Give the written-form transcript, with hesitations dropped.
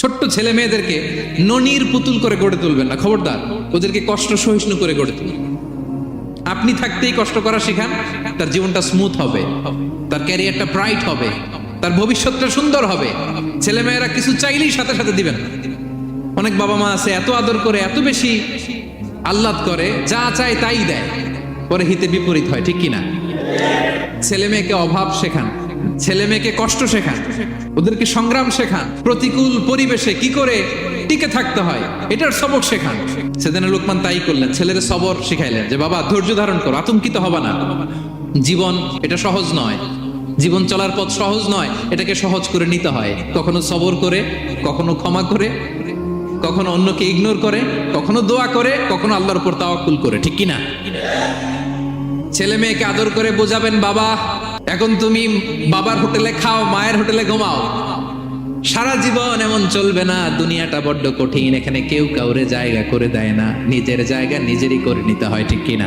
ছোট্ট ছেলে মেয়েদেরকে ননির পুতুল করে গড়ে তুলবেন না, খবরদার। ওদেরকে কষ্ট সহিষ্ণু করে গড়ে তুলবেন। আপনি থাকতেই কষ্ট করা শিখান, তার জীবনটা স্মুথ হবে, তার ক্যারিয়ারটা ব্রাইট হবে, তার ভবিষ্যৎটা সুন্দর হবে। ছেলে মেয়েরা কিছু চাইলেই সাথে সাথে দিবেন। অনেক বাবা মা আছে এত আদর করে, এত বেশি আহ্লাদ করে, যা চায় তাই দেয়, পরে হিতে বিপরীত হয়, ঠিক কিনা? ছেলে মেয়েকে অভাব শেখান, ছেলে মেয়েকে কষ্ট শেখান, ওদেরকে সংগ্রাম শেখান, প্রতিকূল পরিবেশে কি করে টিকে থাকতে হয় এটার সবক শেখান। সেদিন লোকমান তাই করলেন, ছেলের সবর শিখাইলেন যে বাবা ধৈর্য ধারণ করো, আতঙ্কিত হবা না। জীবন এটা সহজ নয়, জীবন চলার পথ সহজ নয়, এটাকে সহজ করে নিতে হয়। কখনো সবর করে, কখনো ক্ষমা করে, কখনো অন্যকে ইগনোর করে, কখনো দোয়া করে, কখনো আল্লাহর উপর তাওয়াক্কুল করে, ঠিক কিনা? ছেলে মেয়েকে আদর করে বোঝাবেন, বাবা এখন তুমি বাবার হোটেলে খাও, মায়ের হোটেলে ঘুমাও। সারা জীবন এমন চলবে না, দুনিয়াটা বড্ড কঠিন, এখানে কেউ কাউরে জায়গা করে দেয় না, নিজের জায়গা নিজেরই করে নিতে হয়, ঠিক কিনা?